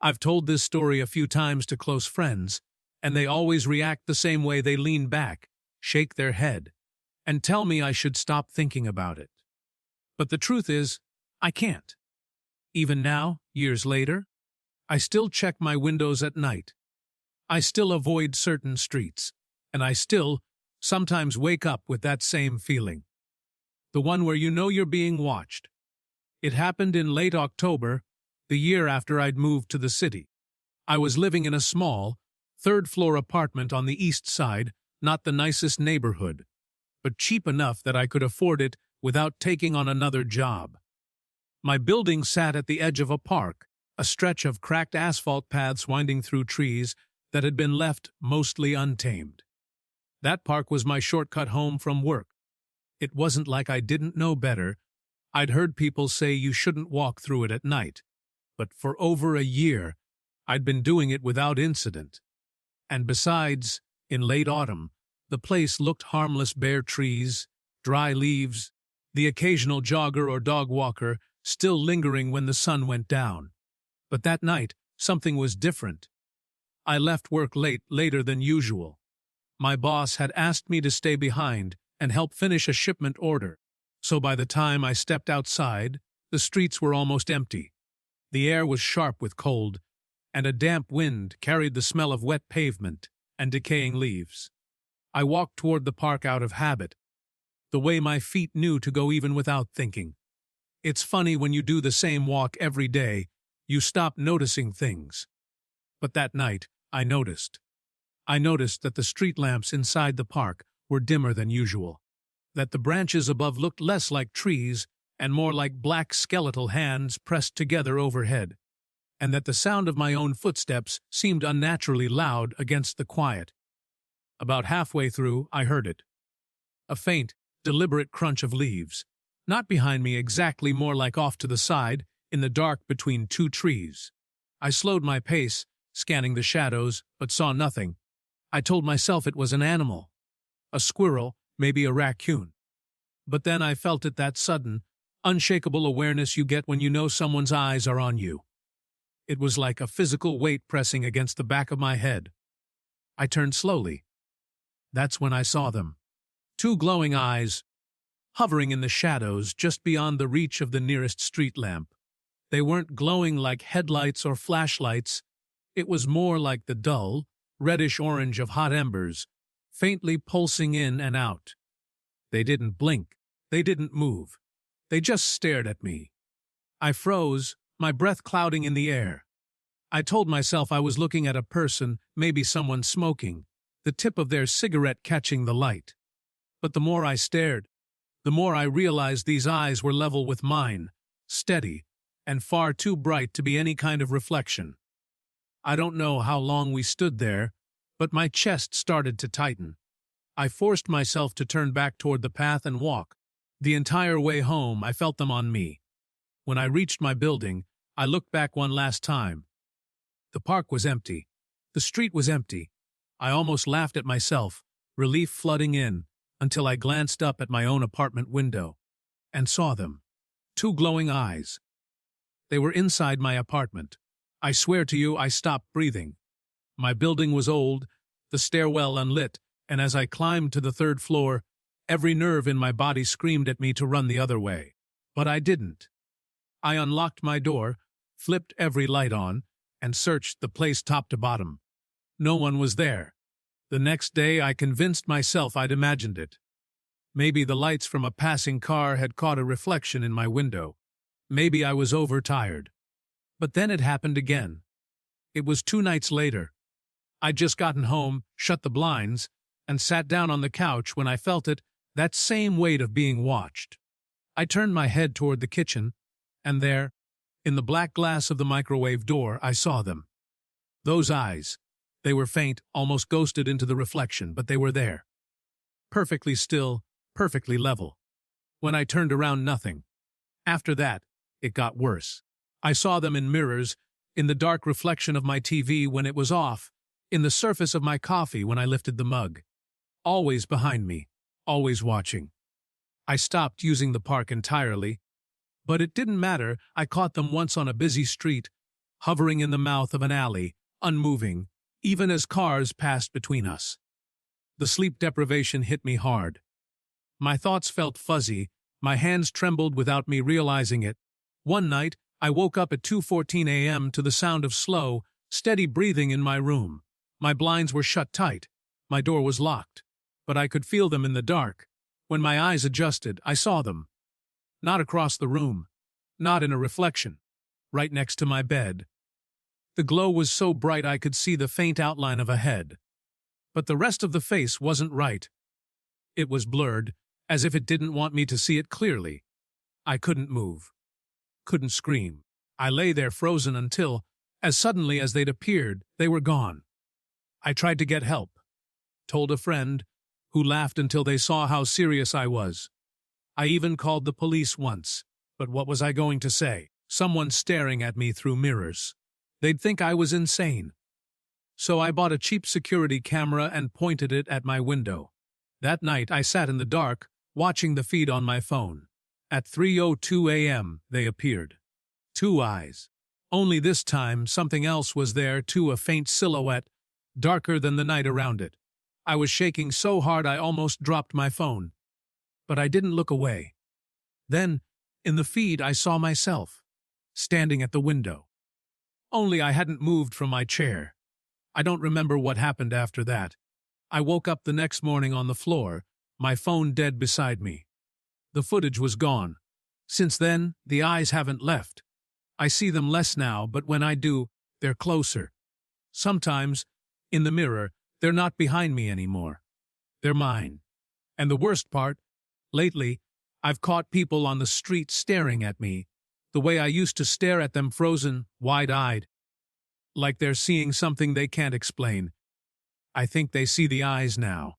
I've told this story a few times to close friends, and they always react the same way. They lean back, shake their head, and tell me I should stop thinking about it. But the truth is, I can't. Even now, years later, I still check my windows at night. I still avoid certain streets, and I still sometimes wake up with that same feeling. The one where you know you're being watched. It happened in late October, the year after I'd moved to the city. I was living in a small, third-floor apartment on the east side, not the nicest neighborhood, but cheap enough that I could afford it without taking on another job. My building sat at the edge of a park, a stretch of cracked asphalt paths winding through trees that had been left mostly untamed. That park was my shortcut home from work. It wasn't like I didn't know better. I'd heard people say you shouldn't walk through it at night, but for over a year, I'd been doing it without incident. And besides, in late autumn, the place looked harmless: bare trees, dry leaves, the occasional jogger or dog walker still lingering when the sun went down. But that night, something was different. I left work later than usual. My boss had asked me to stay behind and help finish a shipment order, so by the time I stepped outside, the streets were almost empty. The air was sharp with cold, and a damp wind carried the smell of wet pavement and decaying leaves. I walked toward the park out of habit, the way my feet knew to go even without thinking. It's funny, when you do the same walk every day, you stop noticing things. But that night, I noticed. I noticed that the street lamps inside the park were dimmer than usual, that the branches above looked less like trees and more like black skeletal hands pressed together overhead, and that the sound of my own footsteps seemed unnaturally loud against the quiet. About halfway through, I heard it. A faint, deliberate crunch of leaves. Not behind me exactly, more like off to the side, in the dark between two trees. I slowed my pace, scanning the shadows, but saw nothing. I told myself it was an animal. A squirrel, maybe a raccoon. But then I felt it, that sudden, unshakable awareness you get when you know someone's eyes are on you. It was like a physical weight pressing against the back of my head. I turned slowly. That's when I saw them. Two glowing eyes, hovering in the shadows just beyond the reach of the nearest street lamp. They weren't glowing like headlights or flashlights. It was more like the dull, reddish-orange of hot embers, faintly pulsing in and out. They didn't blink. They didn't move. They just stared at me. I froze, my breath clouding in the air. I told myself I was looking at a person, maybe someone smoking, the tip of their cigarette catching the light. But the more I stared, the more I realized these eyes were level with mine, steady, and far too bright to be any kind of reflection. I don't know how long we stood there, but my chest started to tighten. I forced myself to turn back toward the path and walk. The entire way home, I felt them on me. When I reached my building, I looked back one last time. The park was empty. The street was empty. I almost laughed at myself, relief flooding in, until I glanced up at my own apartment window and saw them. Two glowing eyes. They were inside my apartment. I swear to you, I stopped breathing. My building was old, the stairwell unlit, and as I climbed to the third floor, every nerve in my body screamed at me to run the other way. But I didn't. I unlocked my door, flipped every light on, and searched the place top to bottom. No one was there. The next day I convinced myself I'd imagined it. Maybe the lights from a passing car had caught a reflection in my window. Maybe I was overtired. But then it happened again. It was 2 nights later. I'd just gotten home, shut the blinds, and sat down on the couch when I felt it, that same weight of being watched. I turned my head toward the kitchen, and there, in the black glass of the microwave door, I saw them. Those eyes. They were faint, almost ghosted into the reflection, but they were there. Perfectly still, perfectly level. When I turned around, nothing. After that, it got worse. I saw them in mirrors, in the dark reflection of my TV when it was off, in the surface of my coffee when I lifted the mug. Always behind me, always watching. I stopped using the park entirely, but it didn't matter. I caught them once on a busy street, hovering in the mouth of an alley, unmoving, even as cars passed between us. The sleep deprivation hit me hard. My thoughts felt fuzzy, my hands trembled without me realizing it. One night, I woke up at 2:14 a.m. to the sound of slow, steady breathing in my room. My blinds were shut tight. My door was locked. But I could feel them in the dark. When my eyes adjusted, I saw them. Not across the room. Not in a reflection. Right next to my bed. The glow was so bright I could see the faint outline of a head. But the rest of the face wasn't right. It was blurred, as if it didn't want me to see it clearly. I couldn't move. Couldn't scream. I lay there frozen until, as suddenly as they'd appeared, they were gone. I tried to get help. Told a friend, who laughed until they saw how serious I was. I even called the police once, but what was I going to say? Someone staring at me through mirrors. They'd think I was insane. So I bought a cheap security camera and pointed it at my window. That night I sat in the dark, watching the feed on my phone. At 3:02 a.m. they appeared. 2 eyes. Only this time something else was there too, a faint silhouette, darker than the night around it. I was shaking so hard I almost dropped my phone. But I didn't look away. Then, in the feed I saw myself, standing at the window. Only I hadn't moved from my chair. I don't remember what happened after that. I woke up the next morning on the floor, my phone dead beside me. The footage was gone. Since then, the eyes haven't left. I see them less now, but when I do, they're closer. Sometimes, in the mirror, they're not behind me anymore. They're mine. And the worst part, lately, I've caught people on the street staring at me, the way I used to stare at them, frozen, wide-eyed. Like they're seeing something they can't explain. I think they see the eyes now.